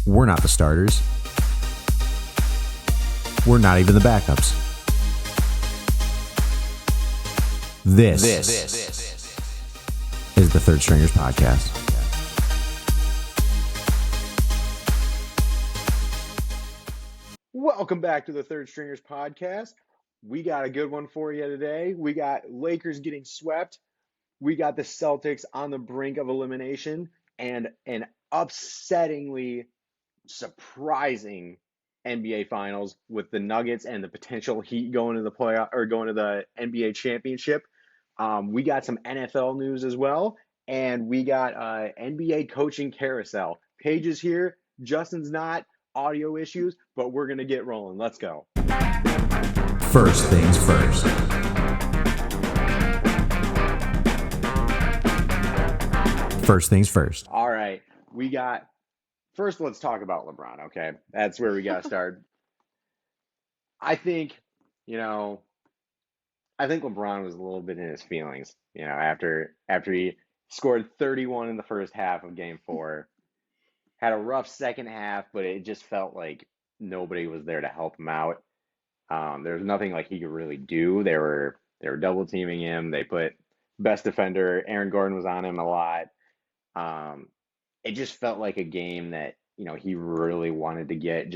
We're not the starters. We're not even the backups. This is the Third Stringers Podcast. Welcome back to the Third Stringers Podcast. We got a good one for you today. We got Lakers getting swept. We got the Celtics on the brink of elimination and an upsettingly surprising NBA Finals with the Nuggets and the potential Heat going to the playoff or going to the NBA championship. We got some NFL news as well, and we got NBA Coaching Carousel. Paige is here. Justin's not. Audio issues, but we're going to get rolling. Let's go. First things first. First things first. All right. First, let's talk about LeBron, okay? That's where we got to start. I think LeBron was a little bit in his feelings, after he scored 31 in the first half of Game 4. Had a rough second half, but it just felt like nobody was there to help him out. There was nothing like he could really do. They were double teaming him. They put best defender Aaron Gordon was on him a lot. It just felt like a game that he really wanted to get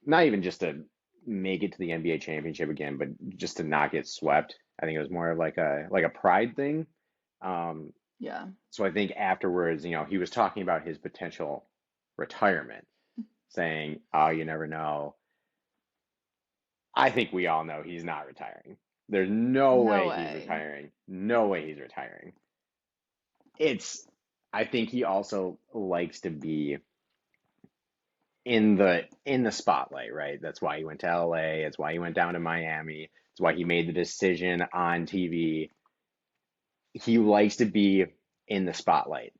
not even just to make it to the NBA championship again, but just to not get swept. I think it was more of like a pride thing. Yeah. So I think afterwards, he was talking about his potential retirement, saying, "Oh, you never know." I think we all know he's not retiring. There's no way he's retiring. No way he's retiring. I think he also likes to be in the spotlight, right? That's why he went to LA. That's why he went down to Miami. That's why he made the decision on TV. He likes to be in the spotlight.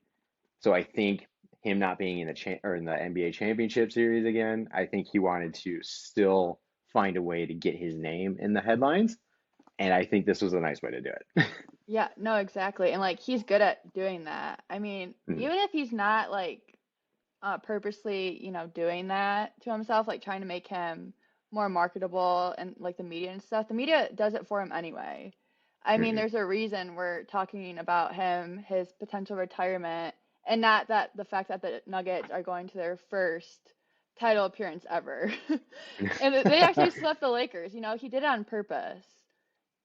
So I think him not being in the NBA Championship Series again, I think he wanted to still find a way to get his name in the headlines, and I think this was a nice way to do it. Yeah, no, exactly. And he's good at doing that. I mean, even if he's not purposely, doing that to himself, trying to make him more marketable and the media and stuff, the media does it for him anyway. I mean, there's a reason we're talking about him, his potential retirement, and not that the fact that the Nuggets are going to their first title appearance ever. And they actually swept the Lakers. He did it on purpose.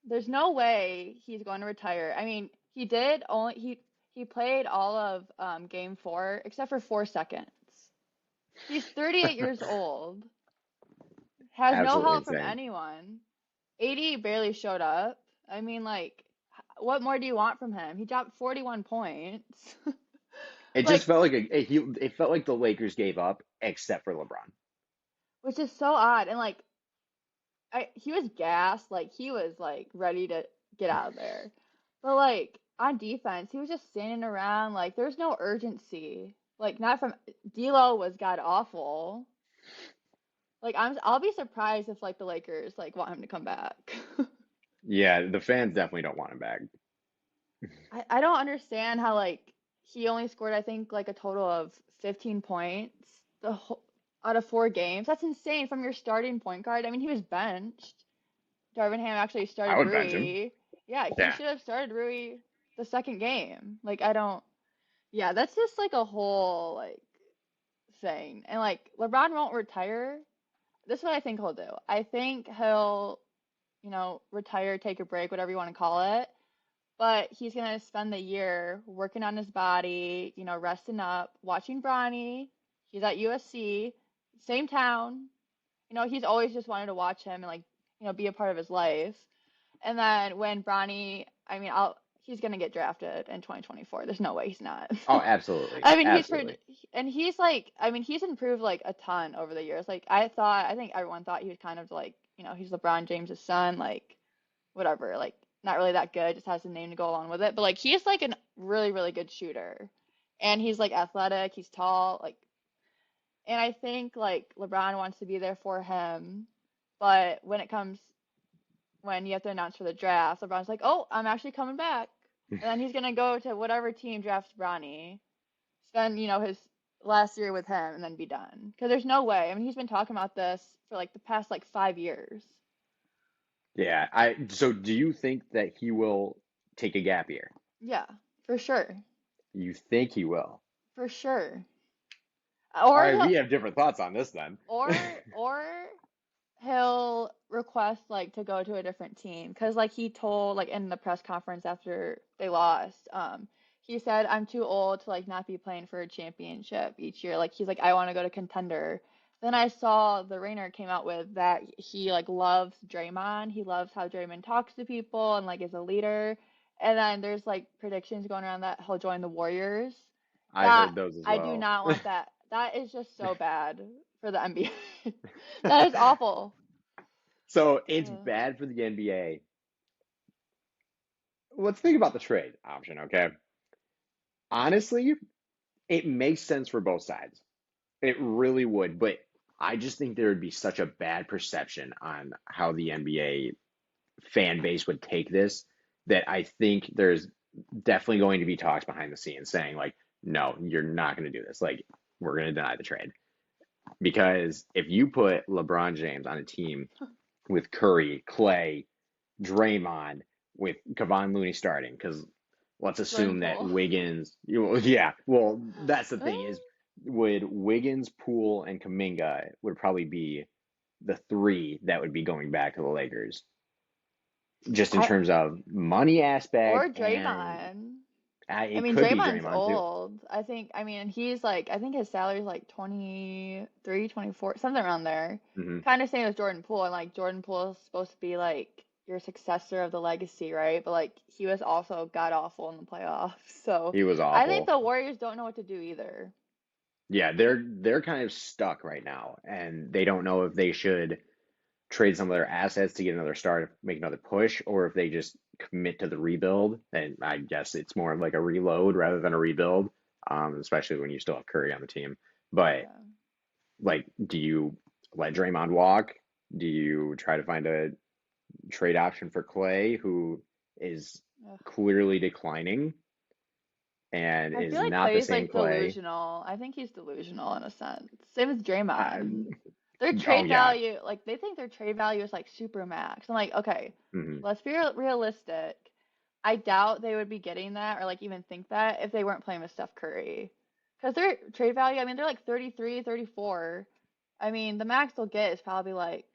There's no way he's going to retire. I mean, he played all of Game 4 except for 4 seconds. He's 38 years old. Has Absolutely no help from insane. anyone. 80 barely showed up. I mean, what more do you want from him? He dropped 41 points. It just felt like it felt like the Lakers gave up except for LeBron. Which is so odd. And he was gassed, he was ready to get out of there. But on defense, he was just standing around, there's no urgency. Not from D'Lo was god awful. I'll be surprised if the Lakers want him to come back. Yeah, the fans definitely don't want him back. I don't understand how he only scored, I think, a total of 15 points out of 4 games. That's insane from your starting point guard. I mean, he was benched. Darvin Ham actually started I would Rui. bench him. Yeah, he should have started Rui the second game. Yeah, that's just a whole thing. And LeBron won't retire. This is what I think he'll do. I think he'll, retire, take a break, whatever you want to call it. But he's going to spend the year working on his body, resting up, watching Bronny. He's at USC, same town. He's always just wanted to watch him and be a part of his life. And then when Bronny, he's going to get drafted in 2024. There's no way he's not. Oh, absolutely. I mean, absolutely. he's improved a ton over the years. I think everyone thought he was kind of he's LeBron James's son, whatever, not really that good, just has a name to go along with it. But he's a really, really good shooter. And he's athletic, he's tall, and I think LeBron wants to be there for him. But when you have to announce for the draft, LeBron's "Oh, I'm actually coming back." And then he's gonna go to whatever team drafts Bronny, spend, his last year with him and then be done. Because there's no way. I mean, he's been talking about this for like the past like 5 years. Yeah. So do you think that he will take a gap year? Yeah, for sure. You think he will? For sure. All Or right, he'll we have different thoughts on this then. or he'll request like to go to a different team because like he told like in the press conference after they lost, he said I'm too old to like not be playing for a championship each year. Like he's like I want to go to contender. Then I saw the Rainer came out with that he like loves Draymond. He loves how Draymond talks to people and like is a leader. And then there's like predictions going around that he'll join the Warriors. I That heard those as I do well. not want that. That is just so bad for the NBA. That is awful. So it's Uh, bad for the NBA. Let's think about the trade option, okay? Honestly, it makes sense for both sides. It really would, but I just think there would be such a bad perception on how the NBA fan base would take this that I think there's definitely going to be talks behind the scenes saying, like, no, you're not going to do this. Like, we're going to deny the trade. Because if you put LeBron James on a team with Curry, Clay, Draymond, with Kevon Looney starting, because let's Jordan assume that Poole. Wiggins, yeah, well, that's the thing is, would Wiggins, Poole, and Kuminga would probably be the three that would be going back to the Lakers, just in I terms of money or aspect, and Draymond. I it mean, could be Draymond's Draymond too. old. I mean, he's like, I think his salary's like 23, 24, something around there. Hmm. Kind of same as Jordan Poole. And like, Jordan Poole is supposed to be like your successor of the legacy, right? But like, he was also god awful in the playoffs. So He was I think awful. the Warriors don't know what to do either. Yeah, they're kind of stuck right now, and they don't know if they should trade some of their assets to get another star to make another push, or if they just commit to the rebuild. And I guess it's more of like a reload rather than a rebuild, especially when you still have Curry on the team. But Yeah. like, do you let Draymond walk? Do you try to find a trade option for Clay, who is Ugh. clearly declining and I feel is like not the Clay's same like Clay? delusional. I think he's delusional in a sense. Same with I, Draymond. Their oh trade yeah. value, like they think their trade value is like super max. I'm like, okay, Hmm. let's be realistic. I doubt they would be getting that or like even think that if they weren't playing with Steph Curry. Because their trade value, I mean, they're like 33, 34. I mean, the max they'll get is probably like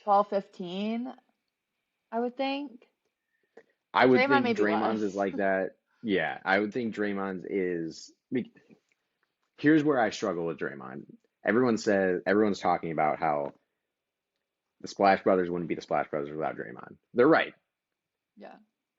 12, 15, I would think. I would Draymond think maybe Draymond's is less. like that. Yeah, I would think Draymond's is. Here's where I struggle with Draymond. Everyone's talking about how the Splash Brothers wouldn't be the Splash Brothers without Draymond. They're right. Yeah.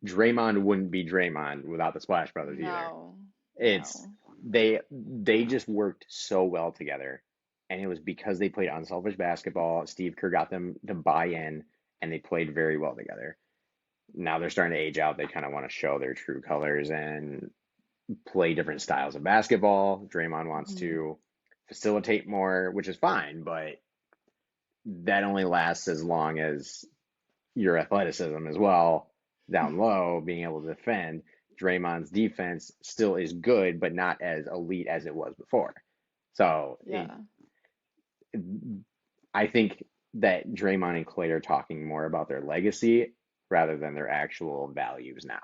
Draymond wouldn't be Draymond without the Splash Brothers either. No. It's No. they just worked so well together, and it was because they played unselfish basketball. Steve Kerr got them to buy in, and they played very well together. Now they're starting to age out. They kind of want to show their true colors and play different styles of basketball. Draymond wants Mhm. to facilitate more, which is fine, but that only lasts as long as your athleticism as well down low, being able to defend. Draymond's defense still is good, but not as elite as it was before. So Yeah. I think that Draymond and Clay are talking more about their legacy rather than their actual values now.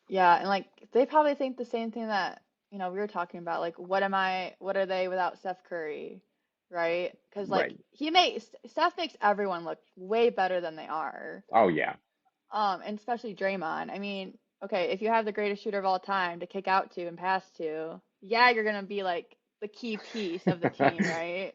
Yeah, and like they probably think the same thing that, we were talking about. Like, what are they without Steph Curry, right? Because like Right. Steph makes everyone look way better than they are. Oh yeah. And especially Draymond. I mean, okay, if you have the greatest shooter of all time to kick out to and pass to, yeah, you're gonna be like the key piece of the team, right?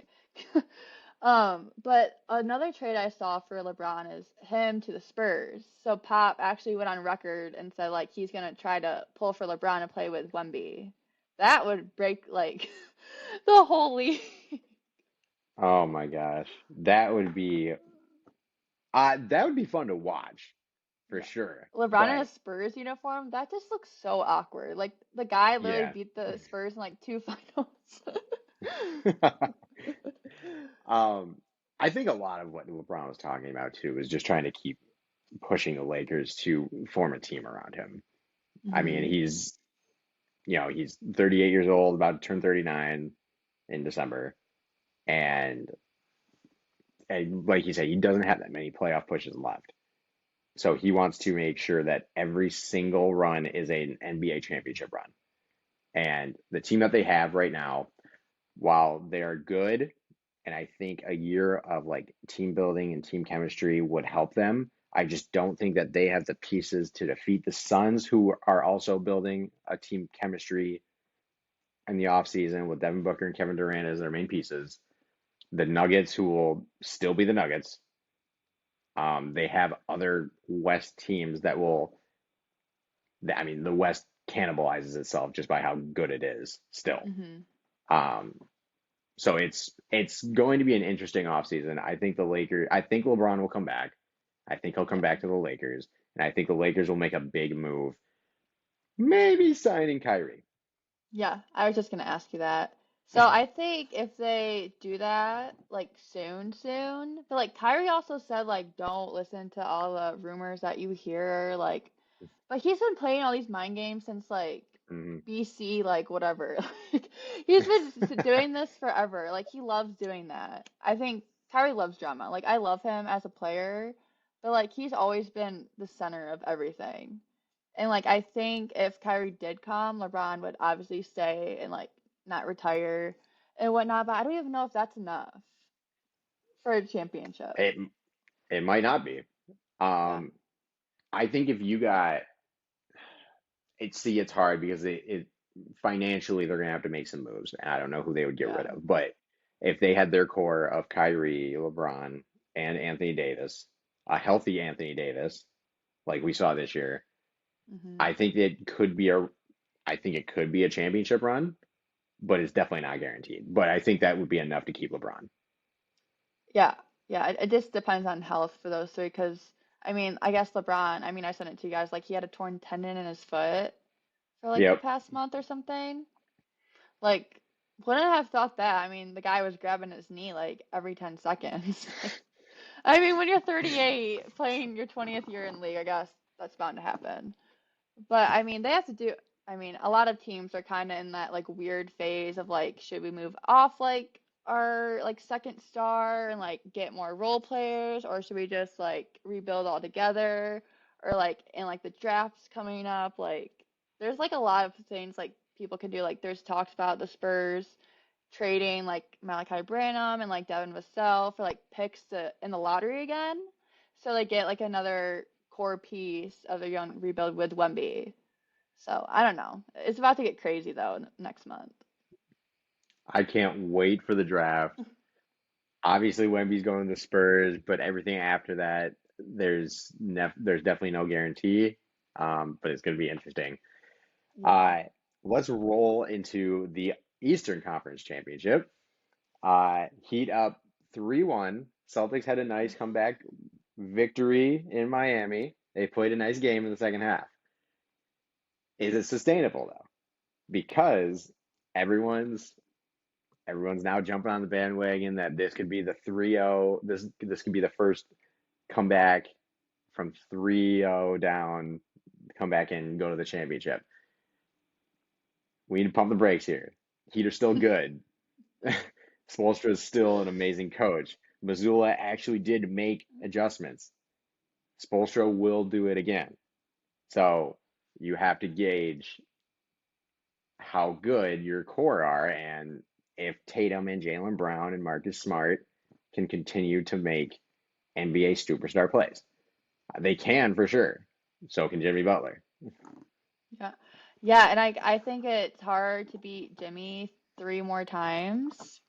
But another trade I saw for LeBron is him to the Spurs. So Pop actually went on record and said like he's gonna try to pull for LeBron to play with Wemby. That would break like the whole league. Oh my gosh. That would be fun to watch for Yeah. sure. LeBron in a But Spurs uniform, that just looks so awkward. Like the guy literally yeah. beat the Spurs in like two finals. um I think a lot of what LeBron was talking about too is just trying to keep pushing the Lakers to form a team around him. I mean, Hmm. he's 38 years old, about to turn 39 in December, and, like you said, he doesn't have that many playoff pushes left. So he wants to make sure that every single run is an NBA championship run. And the team that they have right now, while they are good, and I think a year of like team building and team chemistry would help them, I just don't think that they have the pieces to defeat the Suns, who are also building a team chemistry in the offseason with Devin Booker and Kevin Durant as their main pieces. The Nuggets, who will still be the Nuggets. They have other West teams that will, I mean, the West cannibalizes itself just by how good it is still. Mm-hmm. Um, so it's going to be an interesting offseason. I think LeBron will come back. I think he'll come Yeah. back to the Lakers, and I think the Lakers will make a big move, maybe signing Kyrie. Yeah, I was just gonna ask you that. So I think if they do that, like soon, but like Kyrie also said, like don't listen to all the rumors that you hear, like, but he's been playing all these mind games since like Hmm. BC, like whatever. Like he's been doing this forever. Like he loves doing that. I think Kyrie loves drama. Like I love him as a player, but like he's always been the center of everything. And like I think if Kyrie did come, LeBron would obviously stay and like not retire and whatnot. But I don't even know if that's enough for a championship. It it might not be. Yeah. Um, I think if you got it's hard because it financially they're gonna have to make some moves, and I don't know who they would get rid Yeah. of. But if they had their core of Kyrie, LeBron, and Anthony Davis, a healthy Anthony Davis, like we saw this year, Hmm. I think I think it could be a championship run, but it's definitely not guaranteed. But I think that would be enough to keep LeBron. Yeah. Yeah. It just depends on health for those three. Because I mean, I guess LeBron. I mean, I sent it to you guys. Like he had a torn tendon in his foot for like the Yep. past month or something. Like, wouldn't have thought that. I mean, the guy was grabbing his knee like every 10 seconds. Like, I mean, when you're 38, playing your 20th year in league, I guess that's bound to happen. But I mean, they have to do. I mean, a lot of teams are kind of in that like weird phase of like, should we move off like our like second star and like get more role players, or should we just like rebuild all together, or like in like the drafts coming up, like there's like a lot of things like people can do. Like there's talks about the Spurs trading like Malachi Branham and like Devin Vassell for like picks in the lottery again. So they get like another core piece of their young rebuild with Wemby. So I don't know. It's about to get crazy though next month. I can't wait for the draft. Obviously, Wemby's going to the Spurs, but everything after that, there's definitely no guarantee. But it's going to be interesting. Yeah. Uh, let's roll into the Eastern Conference Championship. Heat up 3-1. Celtics had a nice comeback victory in Miami. They played a nice game in the second half. Is it sustainable though? Because everyone's everyone's now jumping on the bandwagon that this could be the 3-0. This could be the first comeback from 3-0 down, come back and go to the championship. We need to pump the brakes here. Heat are still good. Spoelstra is still an amazing coach. Missoula actually did make adjustments. Spoelstra will do it again. So you have to gauge how good your core are, and if Tatum and Jaylen Brown and Marcus Smart can continue to make NBA superstar plays. They can for sure. So can Jimmy Butler. Yeah. Yeah, and I think it's hard to beat Jimmy three more times.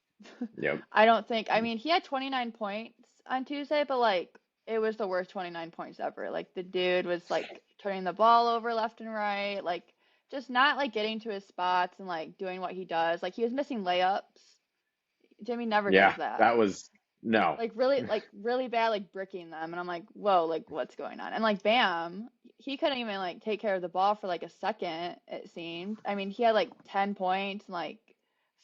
Yep. I don't think, I mean, he had 29 points on Tuesday, but like it was the worst 29 points ever. Like the dude was like turning the ball over left and right, like just not like getting to his spots and like doing what he does. Like he was missing layups. Jimmy never does Yeah, that. that was no. Like really bad, like bricking them. And I'm like, whoa, like what's going on? And like Bam, he couldn't even like take care of the ball for like a second, it seemed. I mean, he had like 10 points and like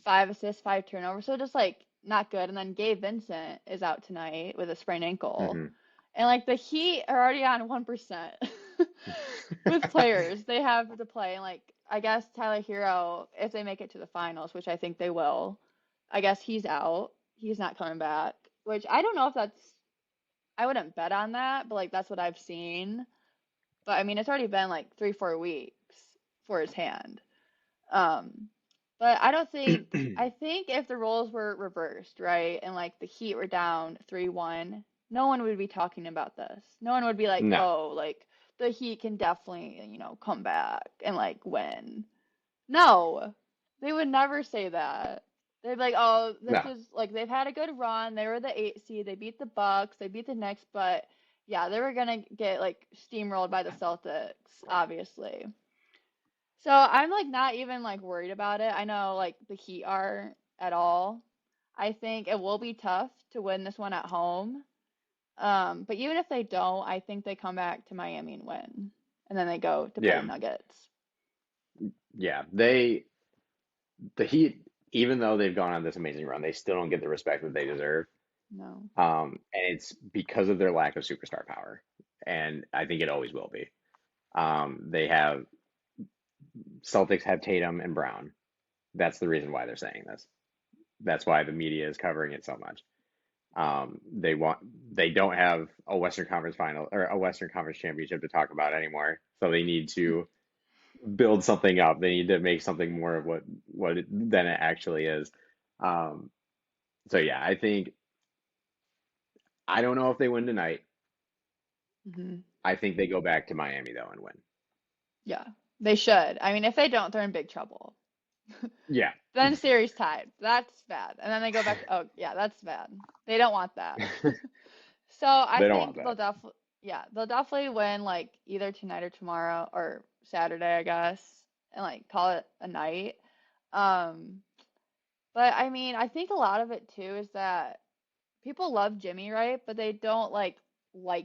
5 assists, 5 turnovers. So just like not good. And then Gabe Vincent is out tonight with a sprained ankle. Hmm. And like the Heat are already on 1% with players they have to play. And like I guess Tyler Hero, if they make it to the finals, which I think they will, I guess he's out. He's not coming back, which I don't know if that's, I wouldn't bet on that, but like that's what I've seen. But I mean, it's already been like 3, 4 weeks for his hand. Um, but I don't think, I think if the roles were reversed, right, and like the Heat were down 3-1, no one would be talking about this. No one would be like, No. oh, like the Heat can definitely, come back and like win. No, they would never say that. They'd be like, oh, this No. is like they've had a good run. They were the 8 seed. They beat the Bucks. They beat the Knicks, but yeah, they were gonna get like steamrolled by the Celtics, obviously. So I'm like not even like worried about it. I know like the Heat are at all. I think it will be tough to win this one at home. But even if they don't, I think they come back to Miami and win, and then they go to play the Yeah. Nuggets. Yeah. The Heat, even though they've gone on this amazing run, they still don't get the respect that they deserve. No. And it's because of their lack of superstar power. And I think it always will be. They have Celtics have Tatum and Brown. That's the reason why they're saying this. That's why the media is covering it so much. They don't have a Western Conference final or a Western Conference championship to talk about anymore. So they need to build something up. They need to make something more of than it actually is. Um, so yeah, I don't know if they win tonight. Hmm. I think they go back to Miami though and win. Yeah, they should. I mean, if they don't, they're in big trouble. Yeah, Then series tied. That's bad. And then they go back. Oh, yeah, that's bad. They don't want that. So I they don't want think that. they'll definitely win like either tonight or tomorrow or Saturday, I guess, and like call it a night. Um, but I mean, I think a lot of it too is that people love Jimmy, right? But they don't like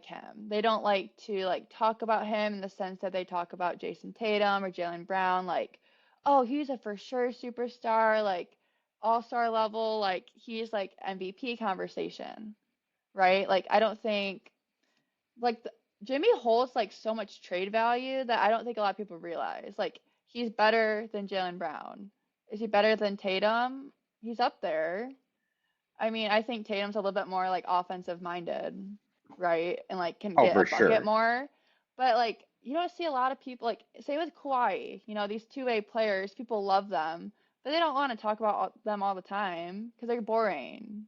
him. They don't like to like talk about him in the sense that they talk about Jason Tatum or Jalen Brown, like, oh, he's a for sure superstar, like all-star level, like he's like MVP conversation, right? Like I don't think like Jimmy holds like so much trade value that I don't think a lot of people realize. Like he's better than Jalen Brown. Is he better than Tatum? He's up there. I mean, I think Tatum's a little bit more like offensive minded, right? And like can Oh, get for a bucket sure. more. But like you don't see a lot of people like say with Kawhi, these two-way players, people love them, but they don't want to talk about them all the time because they're boring,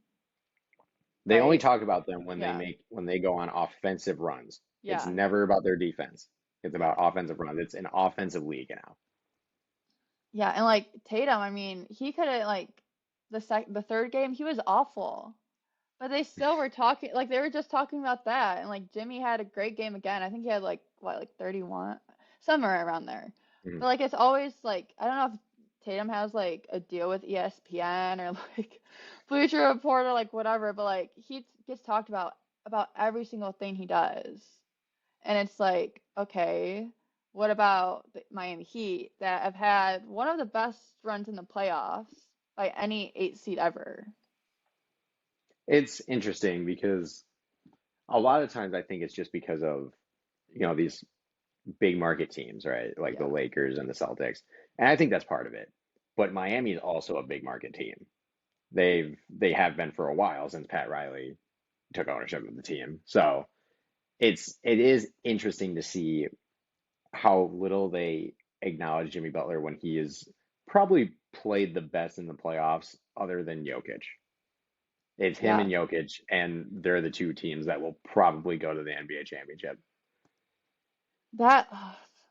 They only right? talk about them Yeah. when they go on offensive runs. It's Yeah. never about their defense. It's Yeah. about offensive runs. It's an offensive league now. Yeah, and like Tatum, I mean, he could have like the third game, he was awful. But they still were talking, like they were just talking about that. And like Jimmy had a great game again. I think he had like what, like 31, somewhere around there. Mhm. But like it's always like I don't know if Tatum has like a deal with ESPN or like Bleacher Report or like whatever, but like he gets talked about every single thing he does. And it's like, okay, what about the Miami Heat that have had one of the best runs in the playoffs by any 8 seed ever? It's interesting because a lot of times I think it's just because of, these big market teams, right? Like the Yeah. Lakers and the Celtics. And I think that's part of it. But Miami is also a big market team. They have been for a while since Pat Riley took ownership of the team. So it is interesting to see how little they acknowledge Jimmy Butler when he is probably played the best in the playoffs other than Jokic. It's him Yeah. and Jokic, and they're the two teams that will probably go to the NBA championship. That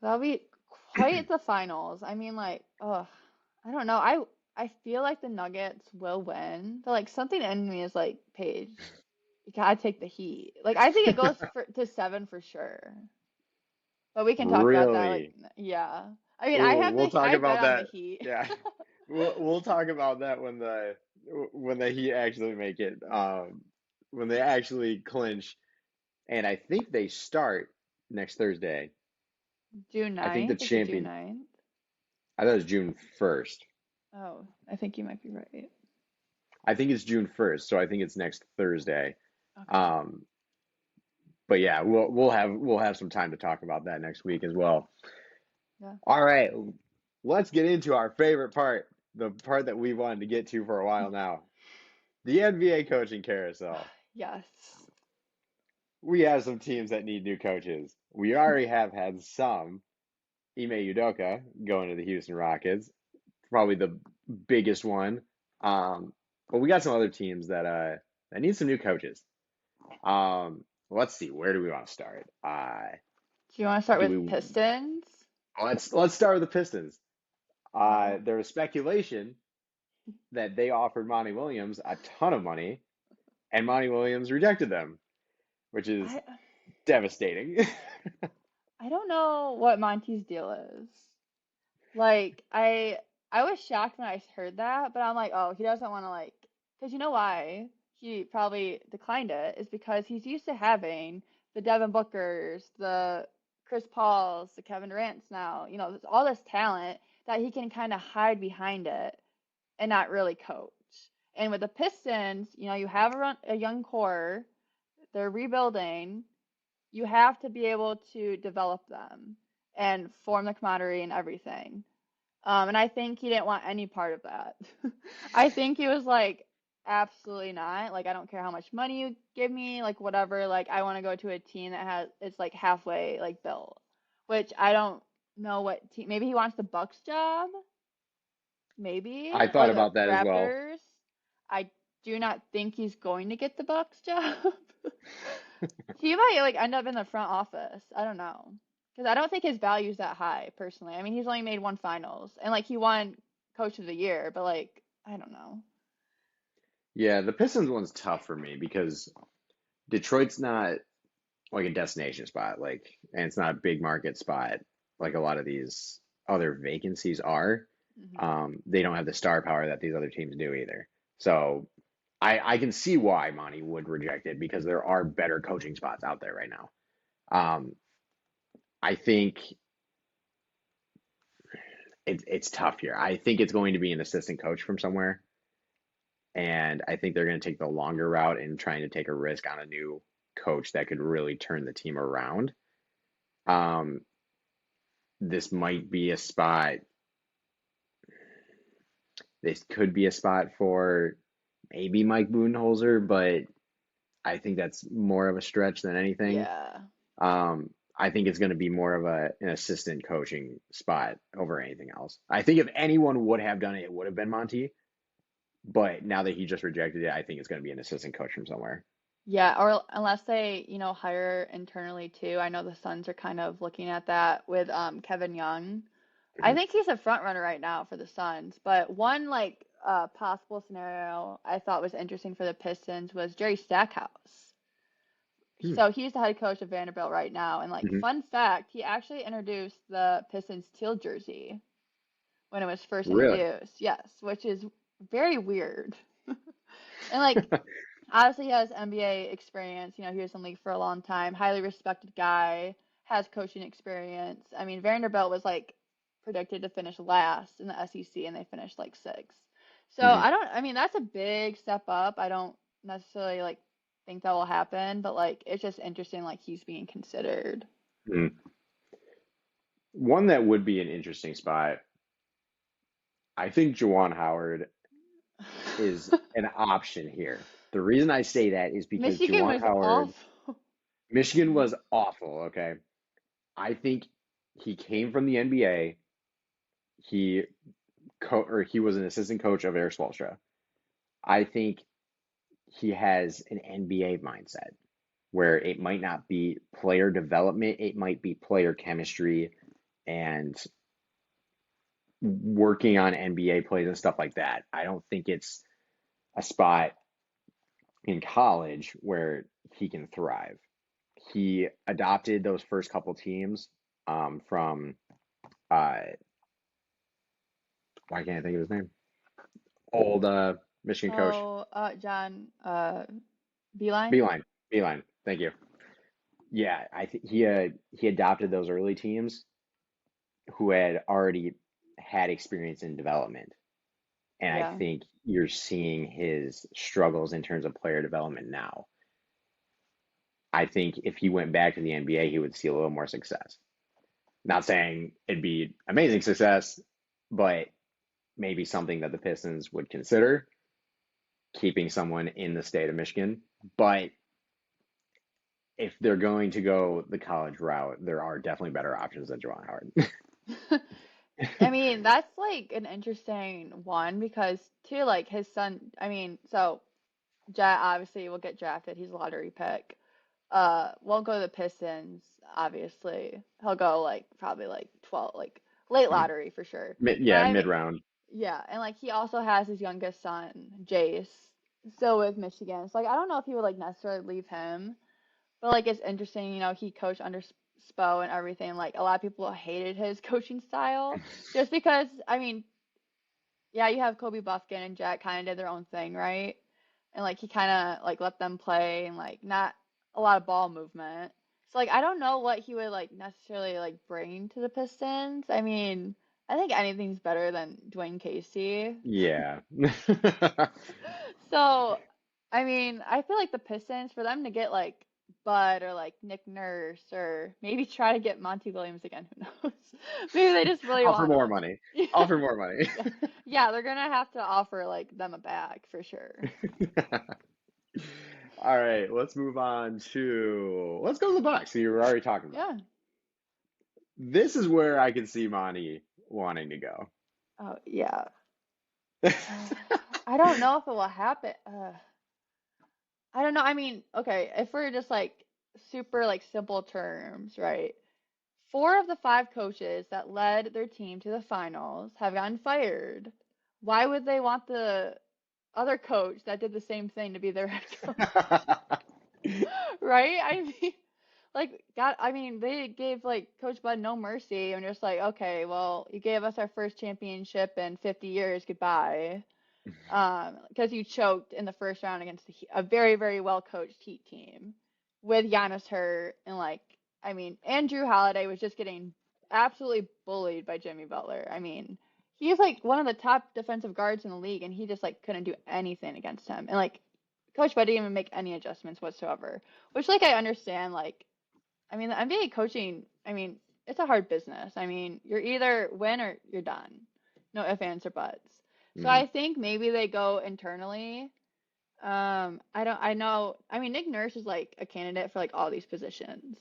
that'll be quite the finals. I mean, like, I don't know. I feel like the Nuggets will win, but like something in me is like, Paige, you gotta take the Heat. Like, I think it goes to 7 for sure. But we can talk about that. Like, Really? yeah. I mean, Ooh, we'll talk I bet about on the that. Heat. Yeah, we'll talk about that when the Heat actually make it. When they actually clinch, and I think they start next Thursday. June I think the 9th. Is it June champion. 9th? I thought it was June 1st. Oh, I think you might be right. I think it's June 1st, so I think it's next Thursday. Okay. Um, but yeah, we'll have some time to talk about that next week as well. Yeah. All right, let's get into our favorite part, the part that we wanted to get to for a while now. The NBA Coaching Carousel. Yes. We have some teams that need new coaches. We already have had some. Ime Udoka going to the Houston Rockets, probably the biggest one. But we got some other teams that need some new coaches. Let's see, where do we want to start? Do you want to start Do with we Pistons? let's start with the Pistons. Oh, There was speculation that they offered Monty Williams a ton of money, and Monty Williams rejected them, which is I devastating. I don't know what Monty's deal is. Like I was shocked when I heard that, but I'm like, oh, he doesn't want to like, because you know why he probably declined it is because he's used to having the Devin Bookers, the Chris Pauls, the Kevin Durant's now, all this talent that he can kind of hide behind it and not really coach. And with the Pistons, you have a young core, they're rebuilding. You have to be able to develop them and form the camaraderie and everything. And I think he didn't want any part of that. I think he was like, absolutely not. Like, I don't care how much money you give me, like, whatever. Like, I want to go to a team that it's like halfway, like, built. Which I don't know what team. Maybe he wants the Bucks job. Maybe. I Or thought the about that as well. Raptors. I do not think he's going to get the Bucks job. He might like end up in the front office. I don't know. Because I don't think his value is that high, personally. I mean, he's only made one finals and like he won coach of the year, but like I don't know. Yeah, the Pistons one's tough for me because Detroit's not like a destination spot, and it's not a big market spot like a lot of these other vacancies are. Hmm. They don't have the star power that these other teams do either. So I can see why Monty would reject it because there are better coaching spots out there right now. Um, I think it's tough here. I think it's going to be an assistant coach from somewhere, and I think they're going to take the longer route in trying to take a risk on a new coach that could really turn the team around. Um, this might be a spot. This could be a spot for maybe Mike Budenholzer, but I think that's more of a stretch than anything. Yeah. I think it's going to be more of an assistant coaching spot over anything else. I think if anyone would have done it, it would have been Monty. But now that he just rejected it, I think it's going to be an assistant coach from somewhere. Yeah, or unless they, hire internally too. I know the Suns are kind of looking at that with Kevin Young. I Mhm. think he's a front runner right now for the Suns, but one like possible scenario I thought was interesting for the Pistons was Jerry Stackhouse. Hmm. So he's the head coach of Vanderbilt right now, and like Mhm. fun fact, he actually introduced the Pistons teal jersey when it was first Really? introduced. Yes, which is very weird. And like obviously he has NBA experience, he was in the league for a long time, highly respected guy, has coaching experience. I mean, Vanderbilt was like predicted to finish last in the SEC and they finished like sixth. So Mhm. I mean, that's a big step up. I don't necessarily like think that will happen, but like it's just interesting like he's being considered. Mhm. One that would be an interesting spot. I think Juwan Howard is an option here. The reason I say that is because Michigan Juwan was Howard, awful. Michigan was awful, okay? I think he came from the NBA. He he was an assistant coach of Eric Spoelstra. I think he has an NBA mindset where it might not be player development, it might be player chemistry and working on NBA plays and stuff like that. I don't think it's a spot in college where he can thrive. He adopted those first couple teams from uh, why can't I think of his name? Old Michigan coach. Oh, John Beeline? Beeline. Beeline. Thank you. Yeah, I think he adopted those early teams who had already had experience in development. And I Yeah. think you're seeing his struggles in terms of player development now. I think if he went back to the NBA, he would see a little more success. Not saying it'd be amazing success, but maybe something that the Pistons would consider keeping someone in the state of Michigan. But if they're going to go the college route, there are definitely better options than Juwan Howard. I mean, that's like an interesting one because too, like his son, I mean, so Jet obviously will get drafted. He's a lottery pick. Won't go to the Pistons, obviously. He'll go like probably like 12, like late lottery for sure. But Yeah, I mid mean, round. yeah, and like he also has his youngest son, Jace, still with Michigan. So like I don't know if he would like necessarily leave him, but like it's interesting, he coached under Spo and everything. Like a lot of people hated his coaching style just because I mean, yeah, you have Kobe Buffkin and Jack kind of did their own thing, right? And like he kind of like let them play and like not a lot of ball movement. So like I don't know what he would like necessarily like bring to the Pistons. I mean, I think anything's better than Dwayne Casey. Yeah. So, I mean, I feel like the Pistons for them to get like Bud or like Nick Nurse or maybe try to get Monty Williams again, who knows? Maybe they just really Offer want more him. money. Yeah. Offer more money. Yeah. Yeah, they're gonna have to offer like them a bag for sure. All right, let's move on to let's go to the Bucks. So you were already talking about. Yeah. This is where I can see Monty wanting to go. Oh, yeah. I don't know if it will happen. I don't know. I mean, okay, if we're just like super like simple terms, right? Four of the five coaches that led their team to the finals have gotten fired. Why would they want the other coach that did the same thing to be their head coach? Right? I mean, like, God, I mean, they gave like Coach Bud no mercy and just like, okay, well, you gave us our first championship in 50 years, goodbye. Because you choked in the first round against a very, very well coached Heat team with Giannis hurt and like, I mean, Andrew Holiday was just getting absolutely bullied by Jimmy Butler. I mean, he's like one of the top defensive guards in the league, and he just like couldn't do anything against him. And like, Coach Bud didn't even make any adjustments whatsoever, which like I understand. Like, I mean, the NBA coaching, I mean, it's a hard business. I mean, you're either win or you're done. No ifs, ands, or buts. So Mm. I think maybe they go internally. I know, I mean, Nick Nurse is like a candidate for like all these positions.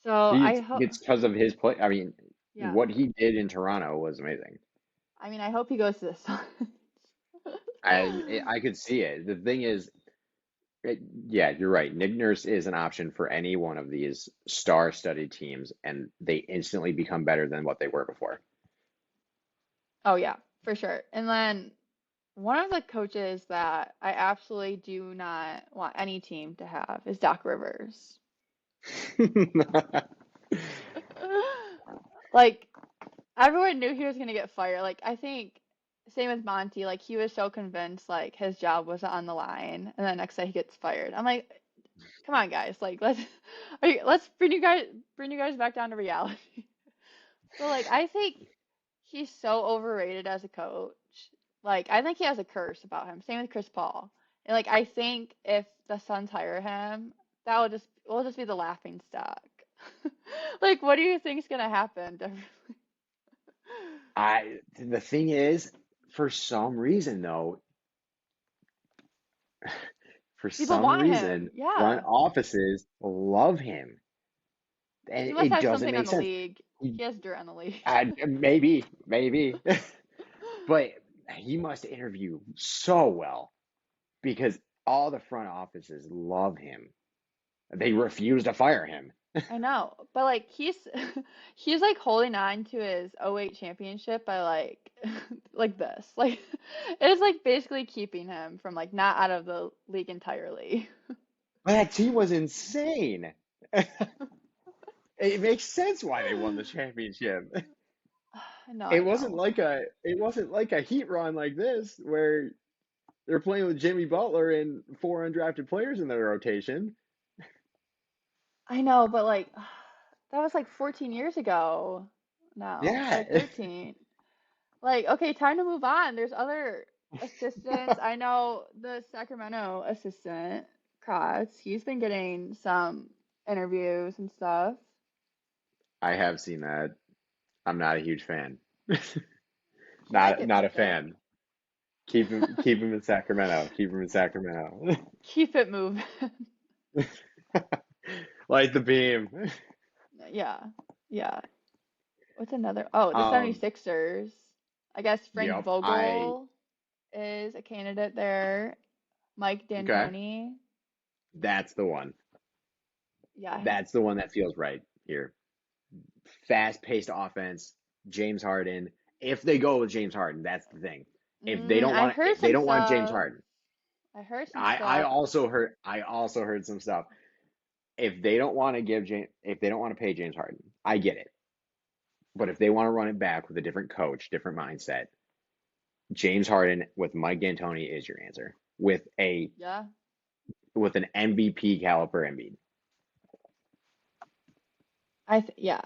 So I hope, It's because of his play. I mean, yeah. what he did in Toronto was amazing. I mean, I hope he goes to the Suns. I could see it. The thing is, yeah, you're right. Nick Nurse is an option for any one of these star-studded teams, and they instantly become better than what they were before. Oh yeah, for sure. And then one of the coaches that I absolutely do not want any team to have is Doc Rivers. Like everyone knew he was gonna get fired. Like I think same with Monty. Like he was so convinced like his job wasn't on the line, and then next day he gets fired. I'm like, come on, guys. Like let's bring you guys back down to reality. So like I think he's so overrated as a coach. Like I think he has a curse about him. Same with Chris Paul. And like I think if the Suns hire him, that will just be the laughing stock. Like what do you think's gonna happen? The thing is, for some reason though, for People some want him. reason, front Yeah. offices love him, and He must it have doesn't something on make the sense. league. He has dirt on the league. Maybe, but he must interview so well because all the front offices love him. They refuse to fire him. I know, but like he's like holding on to his '08 championship by like like this. Like it's like basically keeping him from like not out of the league entirely. That team was insane. It makes sense why they won the championship. I know. It wasn't like a Heat run like this where they're playing with Jimmy Butler and four undrafted players in their rotation. I know, but like that was like 14 years ago now, or Yeah. 13. Like, okay, time to move on. There's other assistants. I know the Sacramento assistant, Kratz, he's been getting some interviews and stuff. I have seen that. I'm not a huge fan. Like it, Not a like it. fan. Keep him in Sacramento. Keep him in Sacramento. Keep it moving. Light the beam. Yeah. Yeah. What's another? Oh, the Um, 76ers. I guess Frank yep, I Vogel is a candidate there. Mike okay. D'Antoni. That's the one. Yeah. That's the one that feels right here. Fast-paced offense, James Harden. If they go with James Harden, that's the thing. I heard If they some don't want James stuff. Harden, I heard some I stuff. also heard some stuff. If they don't want to pay James Harden, I get it. But if they want to run it back with a different coach, different mindset, James Harden with Mike D'Antoni is your answer. Yeah. With an MVP caliber Embiid. Yeah.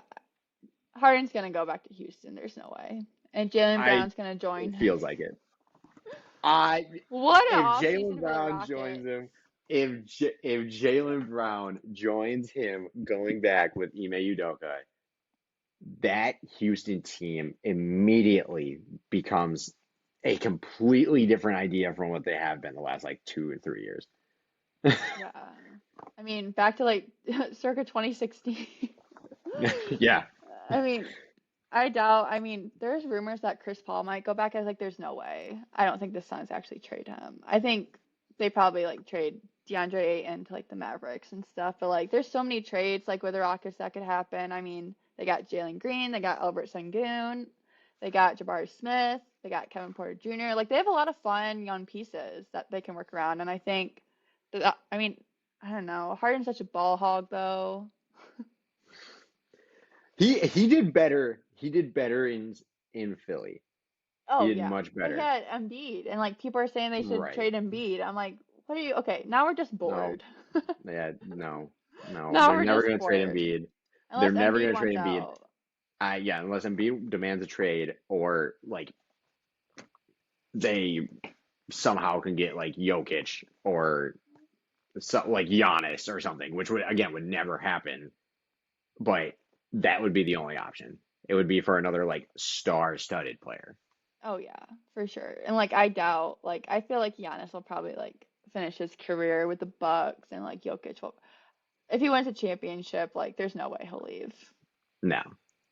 Harden's gonna go back to Houston. There's no way. And Jalen I Brown's gonna join. It feels like it. I What an If off Jalen season for the Brown joins Rockets. him, if Jalen Brown joins him going back with Ime Udoka, that Houston team immediately becomes a completely different idea from what they have been the last like 2 or 3 years. Yeah. I mean, back to like circa 2016. Yeah. I mean, I doubt. I mean, there's rumors that Chris Paul might go back. I was like, there's no way. I don't think the Suns actually trade him. I think they probably like trade DeAndre Ayton to like the Mavericks and stuff. But like, there's so many trades like with the Rockets that could happen. I mean, they got Jalen Green, they got Albert Sengun, they got Jabari Smith, they got Kevin Porter Jr. Like, they have a lot of fun young pieces that they can work around. And I think that, I mean, I don't know. Harden's such a ball hog though. He did better. He did better in Philly. He Oh did yeah, much but he better. had Embiid, and like people are saying they should Right. trade Embiid. I'm like, what are you? Okay, now we're just No. bored. Yeah, no. No. Now They're we're never just going to trade bored. Embiid. They're Unless never Embiid going to wants trade Embiid. out. Yeah, unless Embiid demands a trade or like they somehow can get like Jokic or like Giannis or something, which would never happen. But that would be the only option. It would be for another like star-studded player. Oh yeah, for sure. And like I doubt, like I feel like Giannis will probably like finish his career with the Bucks, and like Jokic will, if he wins a championship, like there's no way he'll leave. No,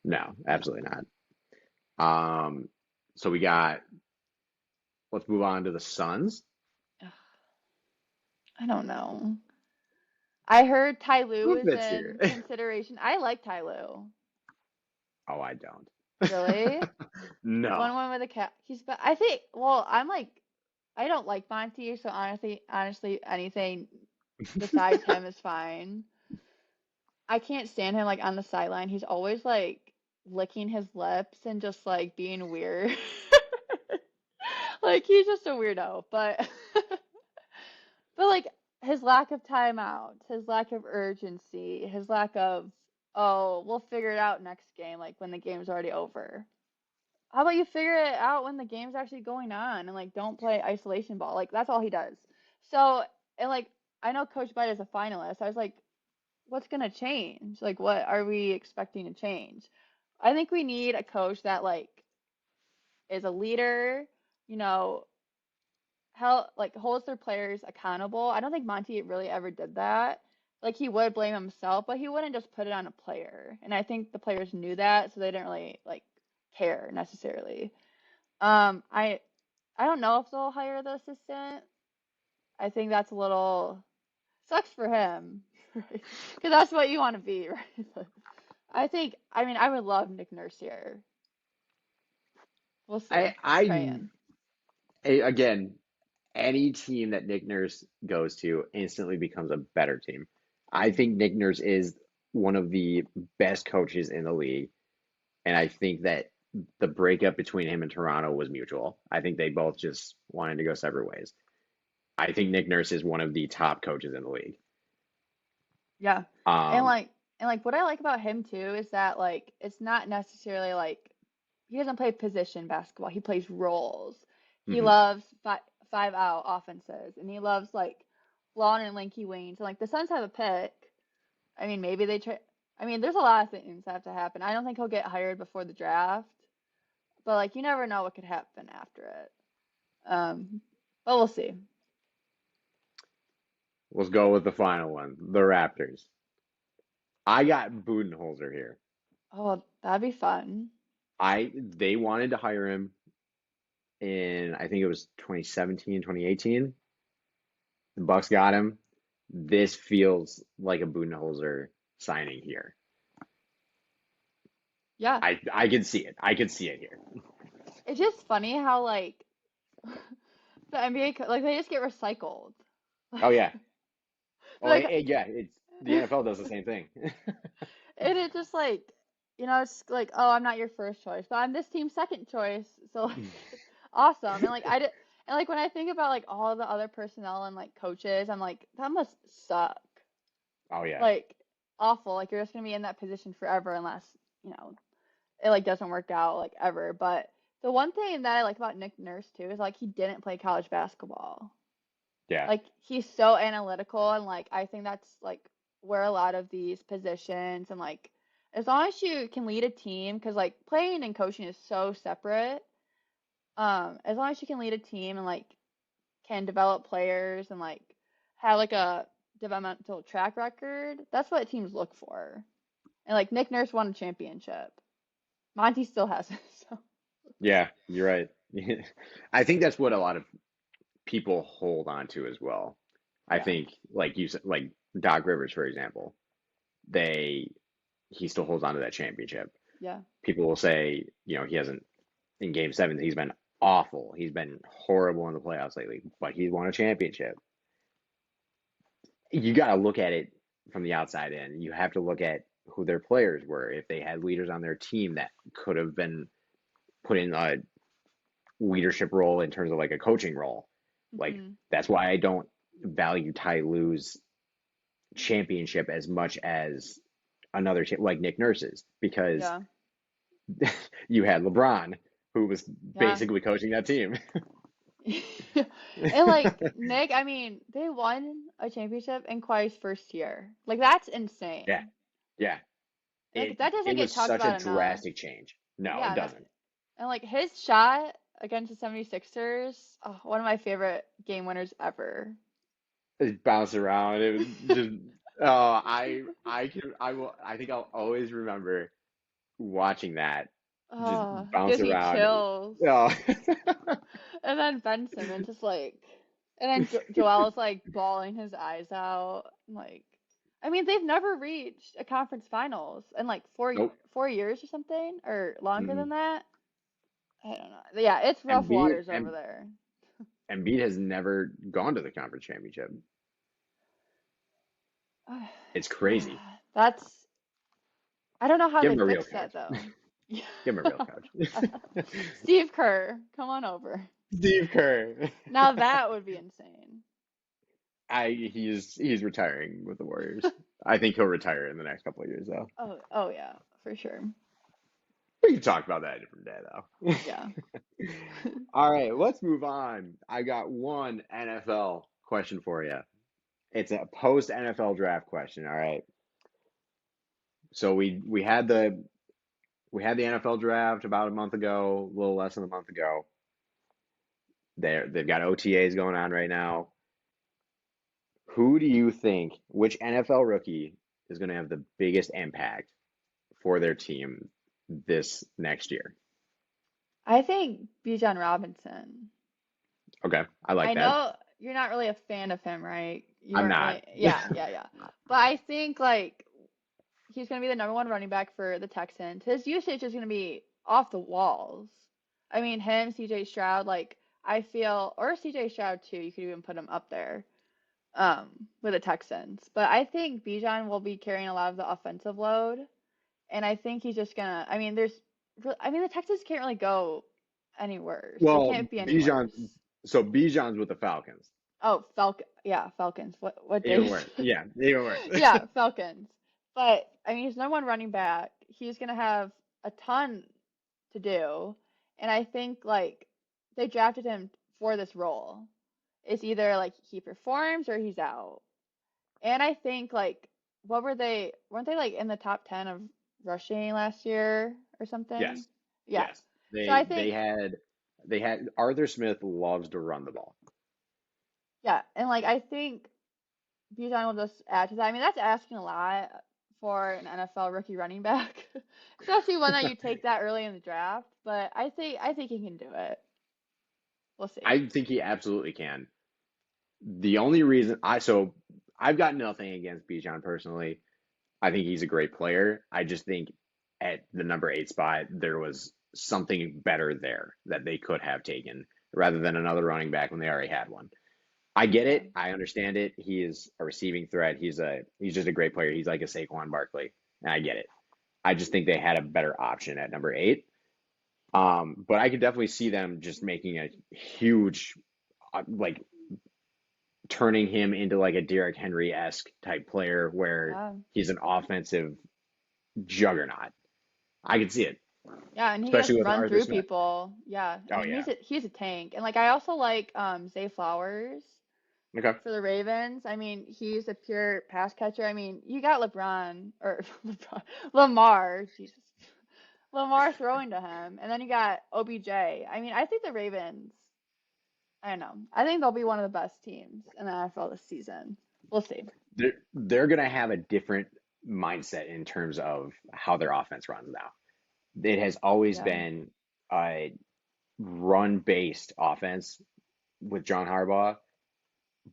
no, absolutely not. Um, so let's move on to the Suns. Ugh, I don't know. I heard Ty Lue Who is fits here? in consideration. I like Ty Lue. Oh, I don't. Really? The No. one with the cat. I think. Well, I'm like, I don't like Monty, so honestly, anything besides him is fine. I can't stand him like on the sideline. He's always like licking his lips and just like being weird. Like he's just a weirdo. But but like his lack of timeouts, his lack of urgency, his lack of, oh, we'll figure it out next game, like when the game's already over. How about you figure it out when the game's actually going on and like don't play isolation ball? Like that's all he does. So, and like I know Coach Bite is a finalist. I was like, what's gonna change? Like what are we expecting to change? I think we need a coach that like is a leader, you know, like holds their players accountable. I don't think Monty really ever did that. Like he would blame himself, but he wouldn't just put it on a player. And I think the players knew that, so they didn't really like care necessarily. I don't know if they'll hire the assistant. I think that's a little sucks for him, right? Because that's what you want to be, right? But I mean, I would love Nick Nurse here. We'll see. I I Praying. Again, any team that Nick Nurse goes to instantly becomes a better team. I think Nick Nurse is one of the best coaches in the league, and I think that the breakup between him and Toronto was mutual. I think they both just wanted to go separate ways. I think Nick Nurse is one of the top coaches in the league. Yeah. And Um, like and like what I like about him too is that like it's not necessarily like he doesn't play position basketball. He plays roles. He mhm. loves five out offenses, and he loves like long and lanky wings. And like the Suns have a pick. I mean, maybe they try. I mean, there's a lot of things that have to happen. I don't think he'll get hired before the draft, but like you never know what could happen after it. But we'll see. Let's go with the final one, the Raptors. I got Budenholzer here. Oh, that'd be fun. They wanted to hire him in, I think it was 2017, 2018. The Bucks got him. This feels like a Budenholzer signing here. Yeah. I can see it. I can see it here. It's just funny how like the NBA like they just get recycled. Oh yeah. Oh Like yeah. It's the NFL does the same thing. and it's just like it's like, oh, I'm not your first choice, but I'm this team's second choice. So like awesome. And like and like when I think about like all the other personnel and like coaches, I'm like, that must suck. Oh yeah. Like awful. Like you're just gonna be in that position forever unless, you know, it like doesn't work out like ever. But the one thing that I like about Nick Nurse too is like he didn't play college basketball. Yeah. Like he's so analytical and like I think that's like where a lot of these positions and like as long as you can lead a team, because like playing and coaching is so separate. As long as you can lead a team and like can develop players and like have like a developmental track record, that's what teams look for. And like Nick Nurse won a championship. Monty still has it, so Yeah, you're right. I think that's what a lot of people hold on to as well. I yeah, think, like you said, like Doc Rivers, for example, he still holds on to that championship. yeah, People will say, he hasn't in Game 7. He's been awful. He's been horrible in the playoffs lately, but he's won a championship. You got to look at it from the outside in. You have to look at who their players were. If they had leaders on their team that could have been put in a leadership role in terms of like a coaching role, like hmm that's why I don't value Ty Lue's championship as much as another like Nick Nurse's, because yeah, you had LeBron who was yeah. basically coaching that team. And like Nick, I mean, they won a championship in Kawhi's first year. Like that's Yeah, insane. yeah. Like It that doesn't it get was talked such a about enough. drastic change. No, it Yeah, doesn't. and like his shot against the 76ers, oh, one of my favorite game winners ever. It bounced around. It was just oh, I think I'll always remember watching that just Oh, bounce gives me around. chills. Oh. And then Ben Simmons just like, and then Joel is like bawling his eyes out. Like, I mean, they've never reached a conference finals in like Nope. 4 years or something, or longer Mm-mm. than that. I don't know. Yeah, it's rough Embiid, waters over there. Embiid has never gone to the conference championship. It's Yeah, crazy. that's. I don't know how Give they him a real fixed coach. that though. Yeah. Give him a real coach. Steve Kerr, come on over. Steve Kerr. Now that would be insane. He's retiring with the Warriors. I think he'll retire in the next couple of years though. Oh yeah, for sure. We can talk about that a different day though. Yeah. All right, let's move on. I got one NFL question for you. It's a post NFL draft question, all right? So we had the NFL draft about a month ago, a little less than a month ago. They've got OTAs going on right now. Who do you think, which NFL rookie is going to have the biggest impact for their team this next year? I think Bijan Robinson. Okay, I like I that. know you're not really a fan of him, right? You I'm weren't not. really, yeah. But I think like he's gonna be the number one running back for the Texans. His usage is gonna be off the walls. I mean, him, CJ Stroud, like I feel, or CJ Stroud too. You could even put him up there, with the Texans. But I think Bijan will be carrying a lot of the offensive load, and I think he's just gonna. I mean, the Texans can't really go any worse. They Well, can't be any Bijan, worse. so Bijan's with the Falcons. Oh, yeah, Falcons. What day Even is worse. it? Yeah, even worse. Yeah, Falcons. But I mean, he's number one running back. He's gonna have a ton to do, and I think like they drafted him for this role. It's either like he performs or he's out. And I think like what were they? Weren't they like in the top 10 of rushing last year or something? Yes. Yeah. Yes. So I They they think, had they had Arthur Smith loves to run the ball. yeah, and like I think Bijan will just add to that. I mean, that's asking a lot for an NFL rookie running back, especially one that you take that early in the draft. But I think he can do it. We'll see. I think he absolutely can. The only reason I've got nothing against Bijan personally. I think he's a great player. I just think at the number 8 spot there was something better there that they could have taken rather than another running back when they already had one. I get Yeah. it. I understand it. He is a receiving threat. He's just a great player. He's like a Saquon Barkley, and I get it. I just think they had a better option at number 8. But I could definitely see them just making a huge, like turning him into like a Derrick Henry-esque type player where Yeah. he's an offensive juggernaut. I could see it, Yeah, and he can especially just with run Arthur through Smith. people. Yeah. I Oh mean, yeah. he's a tank. And like I also like Zay Flowers Okay. for the Ravens. I mean, he's a pure pass catcher. I mean, you got LeBron or LeBron, Lamar, Jesus. Lamar throwing to him, and then you got OBJ. I mean, I think the Ravens, I don't know. I think they'll be one of the best teams in the NFL this season. We'll see. They're gonna have a different mindset in terms of how their offense runs now. It has always Yeah. been a run-based offense with John Harbaugh,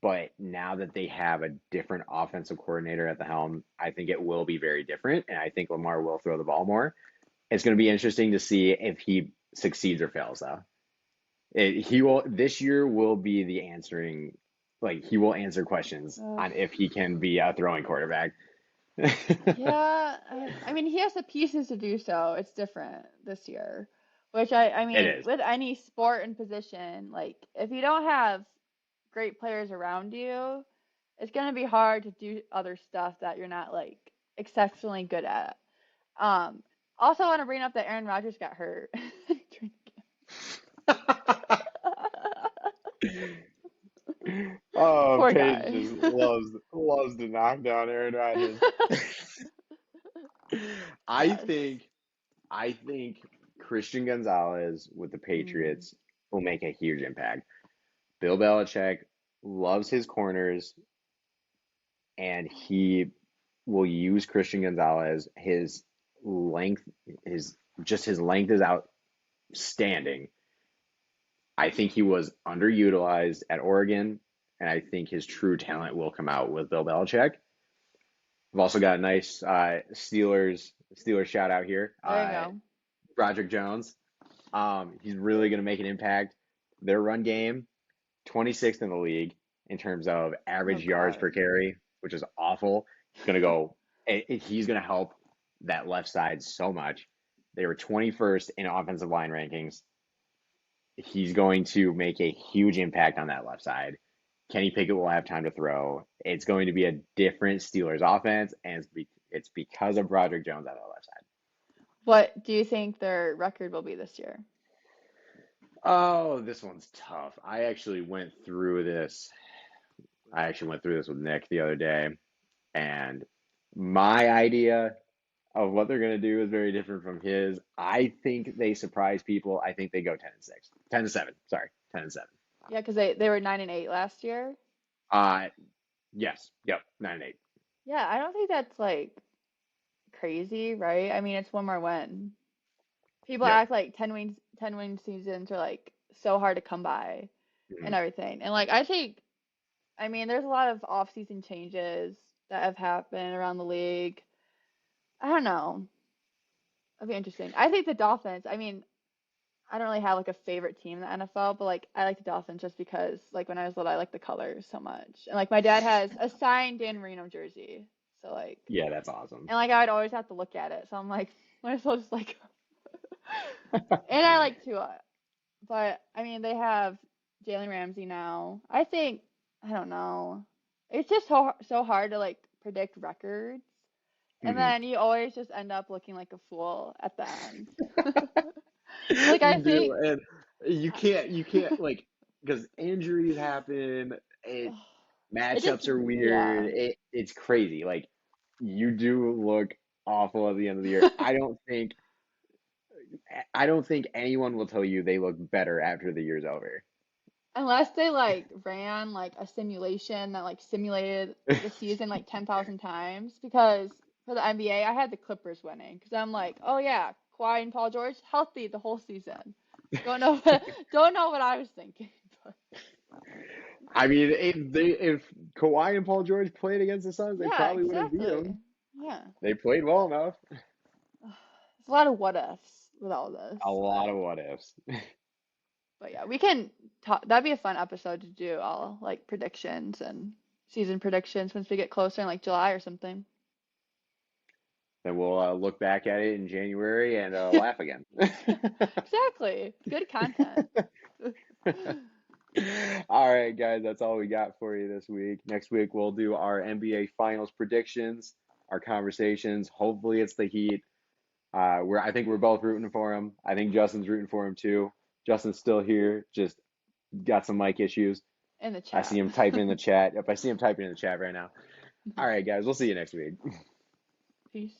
but now that they have a different offensive coordinator at the helm, I think it will be very different, and I think Lamar will throw the ball more. It's going to be interesting to see if he succeeds or fails, though. He will this year will be the answering, like he will answer questions Ugh. on if he can be a throwing quarterback. Yeah, I mean, he has the pieces to do so. It's different this year, which I It mean, is. with any sport and position, like if you don't have great players around you, it's gonna be hard to do other stuff that you're not like exceptionally good at. Um, Also want to bring up that Aaron Rodgers got hurt. Oh, Poor Paige guy. just loves to knock down Aaron Rodgers. I Yes. think I think Christian Gonzalez with the Mm. Patriots will make a huge impact. Bill Belichick loves his corners, and he will use Christian Gonzalez. Length, his length is outstanding. I think he was underutilized at Oregon, and I think his true talent will come out with Bill Belichick. We've also got a nice Steelers shout out here. There you go. Broderick Jones. He's really going to make an impact. Their run game, 26th in the league in terms of Oh average yards per God. carry, which is awful. He's going to go. He's going to help that left side so much. They were 21st in offensive line rankings. He's going to make a huge impact on that left side. Kenny Pickett will have time to throw. It's going to be a different Steelers offense, and it's because of Broderick Jones on the left side. What do you think their record will be this year? Oh, this one's tough. I actually went through this. I actually went through this with Nick the other day, and my idea of what they're going to do is very different from his. I think they surprise people. I think they go 10-6, 10-7. Sorry, 10-7. Yeah, because they were 9-8 last year. Uh, yes, yep, 9-8. Yeah, I don't think that's like crazy, right? I mean, it's one more win. People Yep. act like 10 win seasons are like so hard to come by and Mhm. everything. And like I mean, there's a lot of off-season changes that have happened around the league. I don't know. It'll be interesting. I think the Dolphins, I mean, I don't really have like a favorite team in the NFL, but like I like the Dolphins just because like when I was little, I liked the colors so much. And like my dad has a signed Dan Marino jersey. So like, Yeah, that's awesome. and like I'd always have to look at it. So I'm like, might as well just like, and I like Tua. But I mean, they have Jalen Ramsey now. I think, I don't know. It's just so hard to like predict records. And Hmm. then you always just end up looking like a fool at the end. Like I You do, think and you can't like because injuries happen. it just, Matchups are weird. yeah. It's crazy. Like you do look awful at the end of the year. I don't think I don't think anyone will tell you they look better after the year's over. Unless they like ran like a simulation that like simulated the season like 10,000 times because for the NBA I had the Clippers winning because I'm like, oh yeah, Kawhi and Paul George healthy the whole season. Don't know don't know what I was thinking. But I mean, if Kawhi and Paul George played against the Suns, they yeah, probably would have beat exactly. them. Yeah. They played well enough. It's a lot of what ifs with all this, A lot but of what ifs. yeah, we can talk. That'd be a fun episode to do all like predictions and season predictions once we get closer in like July or something. Then we'll look back at it in January and laugh again. Exactly. Good content. All right, guys, that's all we got for you this week. Next week, we'll do our NBA Finals predictions, our conversations. Hopefully, it's the Heat. I think we're both rooting for him. I think Justin's rooting for him too. Justin's still here, just got some mic issues. In the I chat. see him typing in the chat. Yep, I see him typing in the chat right now. All right, guys, we'll see you next week. Peace.